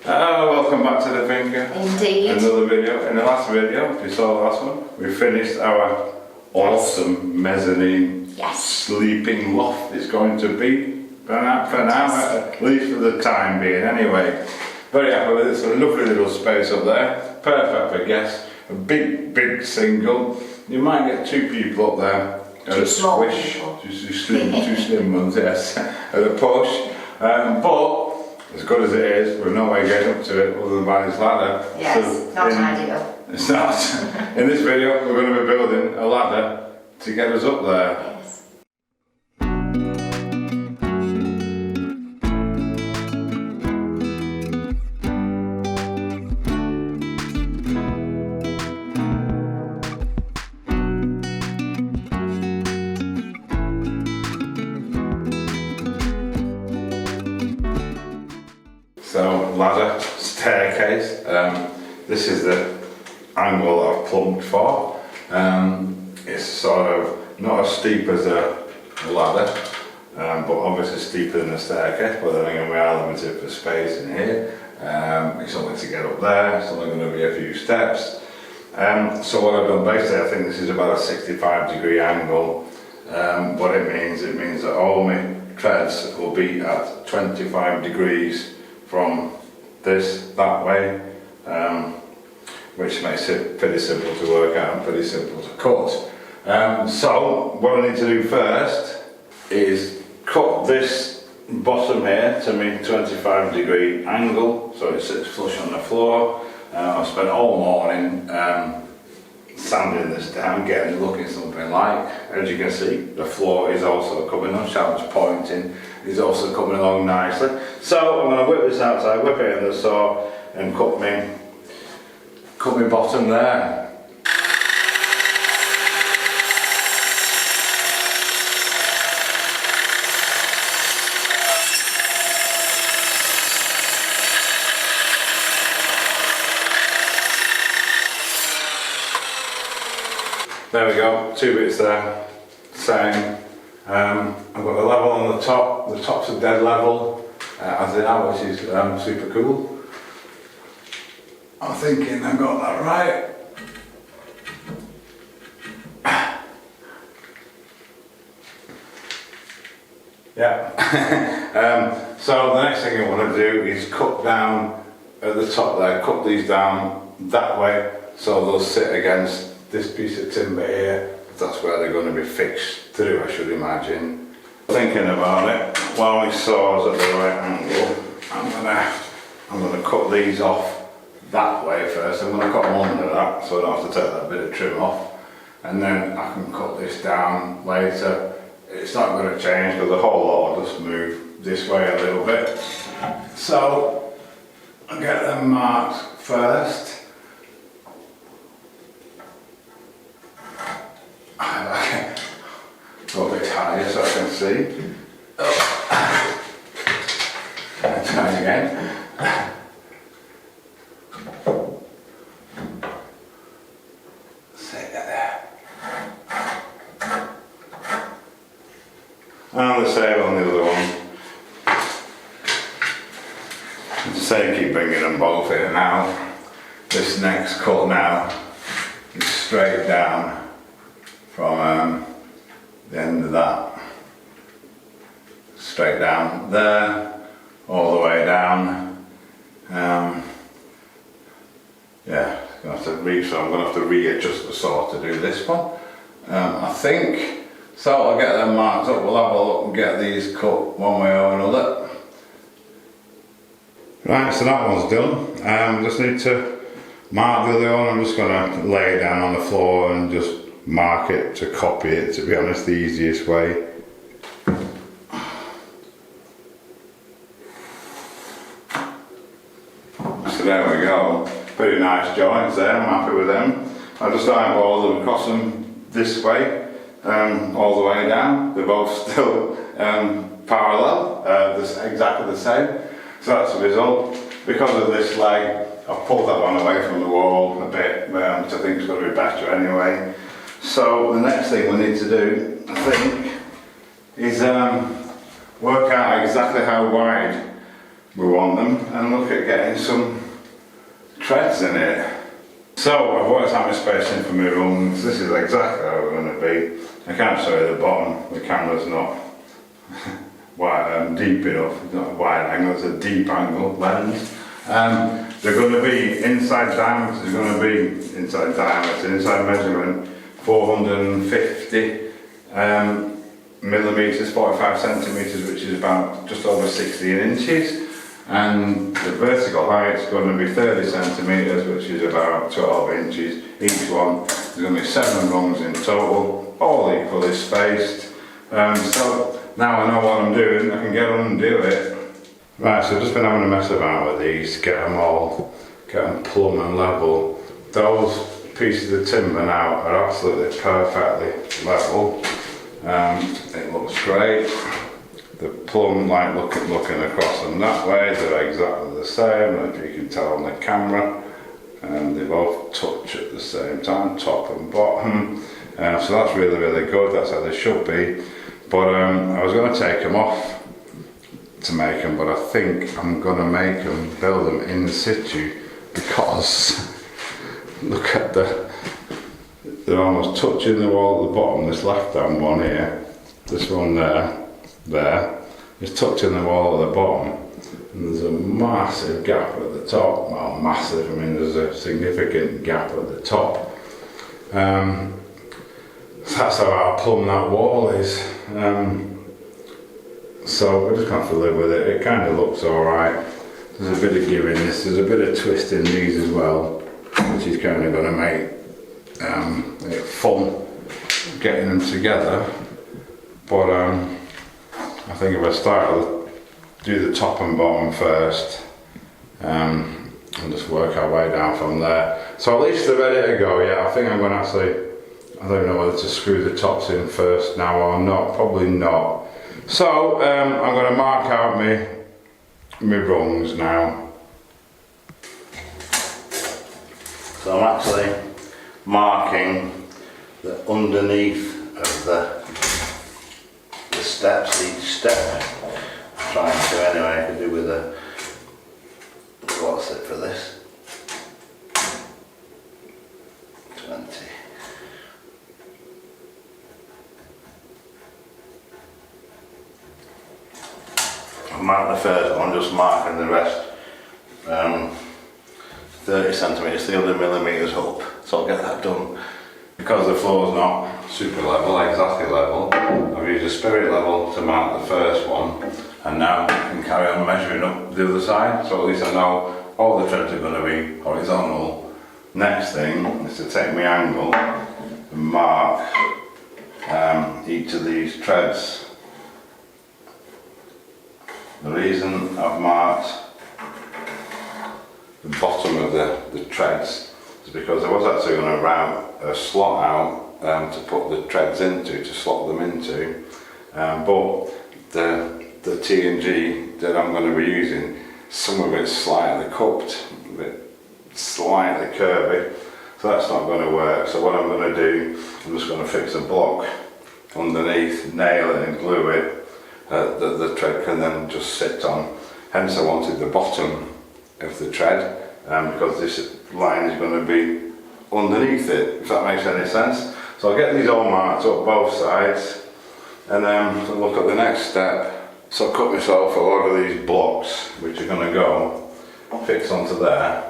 Welcome back to the Finger. Indeed. Another video. In the last video, if you saw the last one, we finished our awesome mezzanine sleeping loft. It's going to be for now, at least for the time being anyway. Very happy with it. It's a lovely little space up there. Perfect for guests. A big single. You might get two people up there. Too small squish. people. Two slim ones, yes. At a push. But as good as it is, we've no way getting up to it other than by this ladder. Yes, so not ideal. It's not. In this video, we're going to be building a ladder to get us up there. Yes. So, ladder, staircase. This is the angle that I've plumbed for. It's sort of not as steep as a ladder, but obviously steeper than a staircase. But then again, we are limited for space in here. It's only to get up there. It's only going to be a few steps. So what I've done basically, I think this is about a 65-degree angle. What it means that all my treads will be at 25 degrees from that way, which makes it pretty simple to work out and pretty simple to cut. So what I need to do first is cut this bottom here to my 25-degree angle so it sits flush on the floor. I've spent all morning sanding this down, getting it looking something like. As you can see, the floor is also coming on, Sharon's pointing, is also coming along nicely. So I'm going to whip this outside, whip it in the saw and cut my bottom there. There we go, two bits there, same. I've got the level on the top's a dead level, as they are, which is super cool. I'm thinking I got that right. Yeah. So the next thing I want to do is cut down at the top there, cut these down that way so they'll sit against this piece of timber here. That's where they're going to be fixed through, I should imagine. Thinking about it, while my saw's at the right angle, I'm gonna cut these off that way first. I'm gonna cut them under that, so I don't have to take that bit of trim off, and then I can cut this down later. It's not going to change because the whole lot will just move this way a little bit. So I'll get them marked first. Go a bit higher so I can see. Oh. Try again. Set that there. And the same on the other one. Say keep bringing them both in now. This next cut now is straight down from the end of that, straight down there, all the way down. Yeah, so I'm going to have to readjust the saw to do this one. I think, so I'll get them marked up, we'll have a look and get these cut one way or another. Right, so that one's done. Just need to mark the other one. I'm just going to lay it down on the floor and just mark it to copy it, to be honest, the easiest way. So there we go, pretty nice joints there, I'm happy with them. I just eyeball them across them this way, all the way down. They're both still parallel, exactly the same. So that's the result. Because of this leg, I've pulled that one away from the wall a bit, which I think is going to be better anyway. So the next thing we need to do, I think, is work out exactly how wide we want them, and look at getting some treads in it. So I've worked out my spacing for my rungs. This is exactly how we're going to be. I can't show you the bottom, the camera's not deep enough, it's not a wide angle, it's a deep angle lens. They're going to be inside diameter, inside measurement 450 millimeters, 45 centimeters, which is about just over 16 inches. And the vertical height is going to be 30 centimeters, which is about 12 inches. Each one, there's going to be 7 rungs in total, all equally spaced. So now I know what I'm doing, I can get on and do it. Right, so I've just been having a mess about with these, get them plumb and level. Those pieces of timber now are absolutely perfectly level. It looks great. The plumb, like looking across them that way, they're exactly the same, as you can tell on the camera. And they both touch at the same time, top and bottom. So that's really, really good, that's how they should be. But I was going to take them off to make them, but I think I'm going to build them in situ, because look at they're almost touching the wall at the bottom. This left hand one here, this one there is touching the wall at the bottom, and there's a massive gap at the top. Well, massive, I mean there's a significant gap at the top. That's how our plumb that wall is. So we're just going to have to live with it. It kind of looks alright. There's a bit of give in this, there's a bit of twist in these as well, which is kind of going to make it fun getting them together. But I think if I start, I'll do the top and bottom first, and just work our way down from there. So at least they're ready to go. Yeah, I think I'm going to actually, I don't know whether to screw the tops in first now or not, probably not. So I'm going to mark out my rungs now. So I'm actually marking the underneath of the steps, each step. I'm trying to anyway, I could do with a, what's it for this? 20. I'll mark the first one, just marking the rest 30 centimetres, 300 millimetres up, so I'll get that done. Because the floor's not super level, exactly level, I've used a spirit level to mark the first one, and now I can carry on measuring up the other side, so at least I know all the treads are going to be horizontal. Next thing is to take my angle and mark each of these treads. The reason I've marked the bottom of the treads is because I was actually going to route a slot out to put the treads into, to slot them into, but the T&G that I'm going to be using, some of it's slightly cupped, a bit slightly curvy, so that's not going to work. So what I'm going to do, I'm just going to fix a block underneath, nail it and glue it, that the tread can then just sit on. Hence I wanted the bottom of the tread, because this line is going to be underneath it, if that makes any sense. So I'll get these all marked up both sides, and then look at the next step. So I'll cut myself a lot of these blocks, which are going to go fix onto there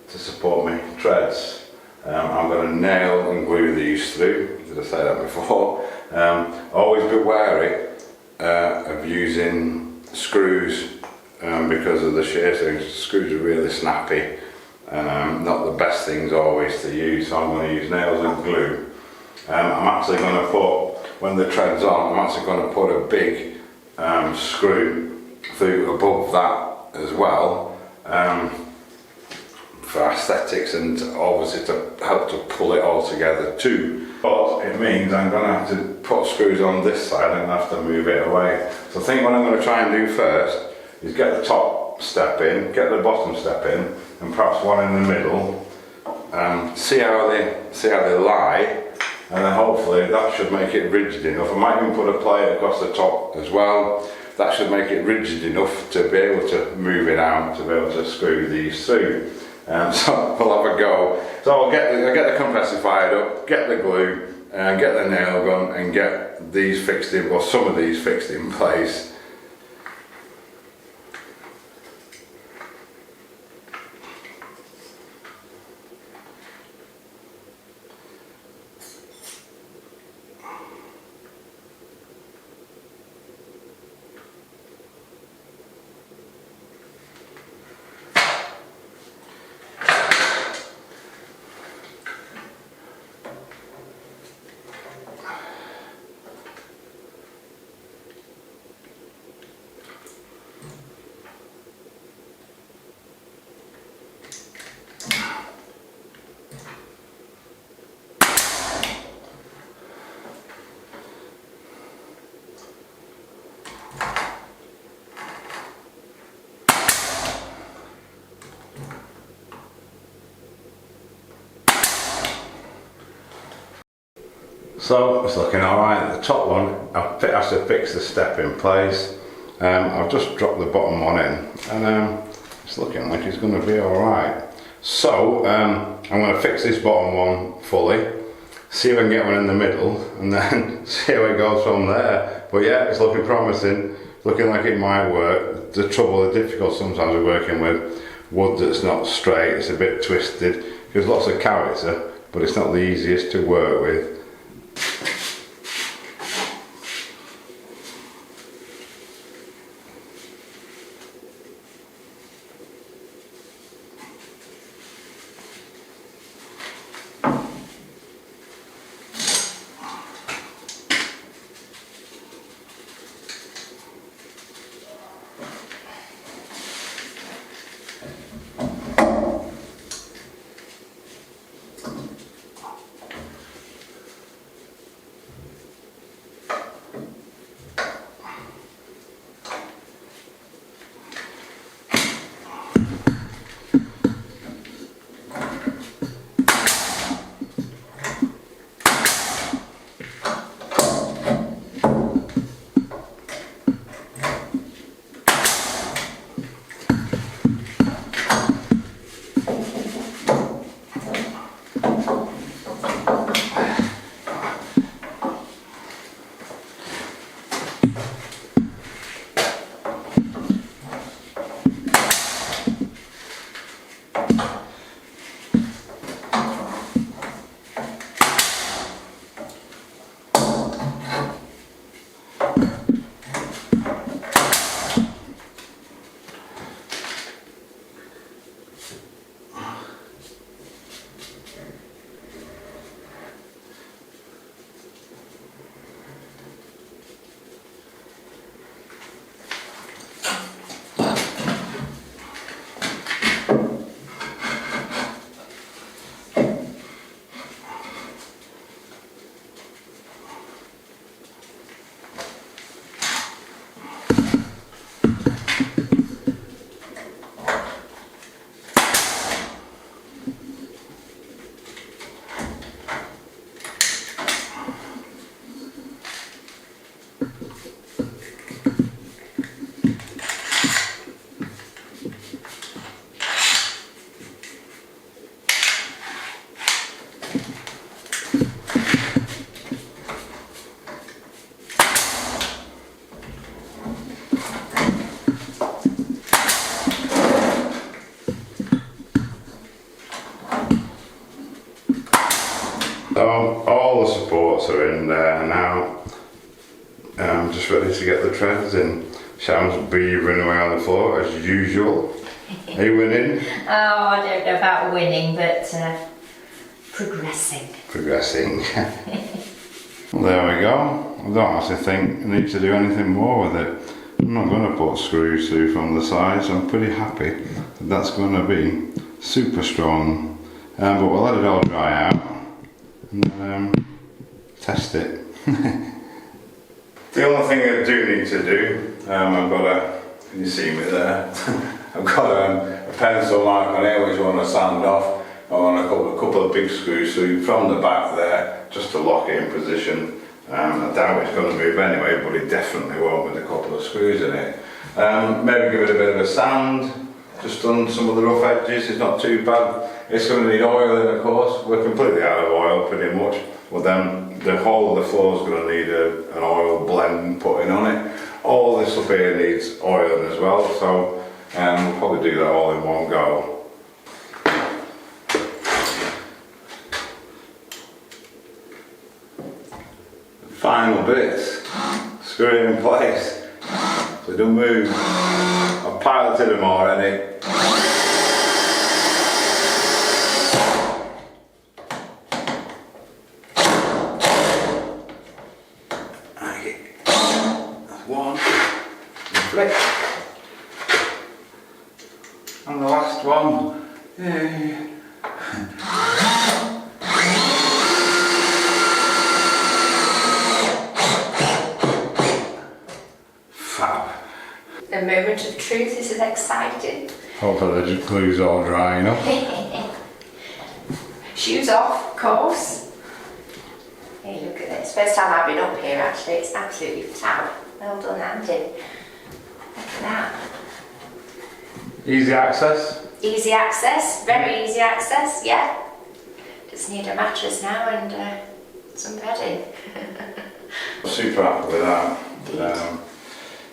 to support my treads. I'm going to nail and glue these through, did I say that before? Always be wary of using screws because of the shear things. Screws are really snappy and not the best things always to use, so I'm going to use nails and glue. I'm actually going to put, when the tread's on, I'm actually going to put a big screw through above that as well, for aesthetics and obviously to help to pull it all together too. But it means I'm going to have to put screws on this side and have to move it away. So I think what I'm going to try and do first is get the top step in, get the bottom step in, and perhaps one in the middle, and see how they lie, and then hopefully that should make it rigid enough. I might even put a plate across the top as well, that should make it rigid enough to be able to move it out, to be able to screw these through. So we'll have a go. So I'll get the compressor fired up, get the glue, get the nail gun and get these fixed in, well, some of these fixed in place. So it's looking alright. The top one, I have to fix the step in place. I've just dropped the bottom one in and it's looking like it's going to be alright. So I'm going to fix this bottom one fully, see if I can get one in the middle and then see how it goes from there. But yeah, it's looking promising, looking like it might work. The difficult sometimes with working with wood that's not straight, it's a bit twisted, there's lots of character, but it's not the easiest to work with. So all the supports are in there now. I'm just ready to get the treads in. Sharon's beavering away on the floor as usual. Are you winning? Oh, I don't know about winning, but progressing. Progressing. Well, there we go. I don't actually think I need to do anything more with it. I'm not going to put screws through from the sides. I'm pretty happy that that's going to be super strong. But we'll let it all dry out and test it. The only thing I do need to do, I've got a, can you see me there? I've got a pencil mark on here which I want to sand off. I want a couple of big screws through from the back there just to lock it in position. I doubt it's going to move anyway, but it definitely won't with a couple of screws in it. Maybe give it a bit of a sand, just on some of the rough edges, it's not too bad. It's going to need oil in, of course. We're completely out of oil pretty much, but then the whole of the floor is going to need an oil blend put in on it. All this up here needs oil as well, so we'll probably do that all in one go. Final bits, screw it in place, so don't move. I've piloted them already. That's one, flip, and the last one. Yay. The moment of truth, this is exciting. Hopefully the glue's all dry enough. Shoes off, of course. Hey, look at this. First time I've been up here actually, it's absolutely fab. Well done, Andy. Look at that. Easy access. Easy access, very easy access, yeah. Just need a mattress now and some bedding. Super happy with that.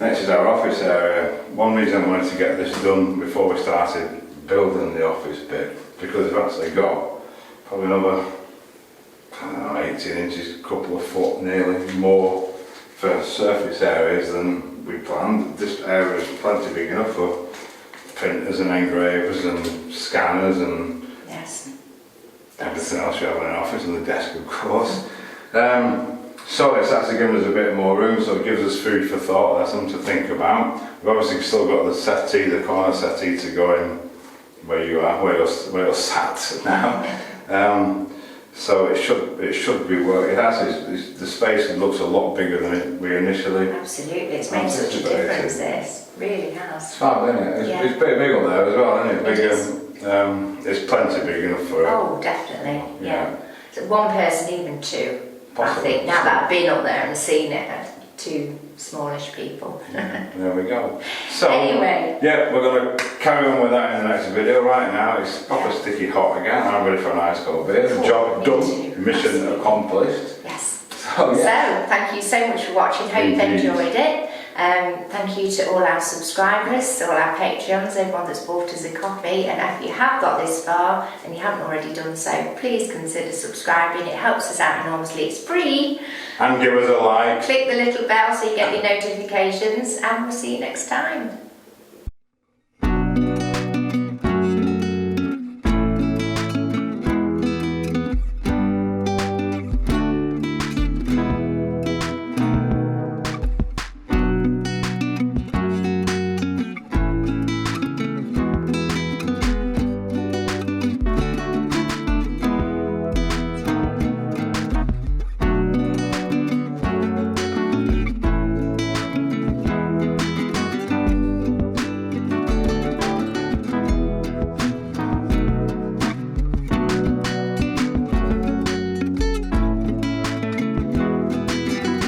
Next is our office area. One reason I wanted to get this done before we started building the office bit, because we've actually got probably another, I don't know, 18 inches, a couple of foot nearly more for surface areas than we planned. This area is plenty big enough for printers and engravers and scanners and yes, everything else you have in an office, and the desk of course. So it's actually given us a bit more room, so it gives us food for thought. That's something to think about. We've obviously still got the settee, the corner settee, to go in where you are, where you're sat now. So it should be working. The space looks a lot bigger than we initially. absolutely. It's made such a difference. This really has. It's fab, isn't it? It's pretty big up there as well, isn't it? Bigger. It's plenty big enough for it. Oh, definitely. Yeah. So one person, even two. Possibly. I think now that I've been up there and seen it, two smallish people. There we go. So anyway, yeah, we're going to carry on with that in the next video. Right now it's proper sticky hot again. I'm ready for an ice cold beer. Cool. Job done. Too. Mission Absolutely. accomplished. yes. So yeah. So thank you so much for watching. Hope you've Indeed. enjoyed it. Thank you to all our subscribers, all our Patreons, everyone that's bought us a copy. And if you have got this far and you haven't already done so, please consider subscribing. It helps us out enormously. It's free. And give us a like. Click the little bell so you get your notifications, and we'll see you next time.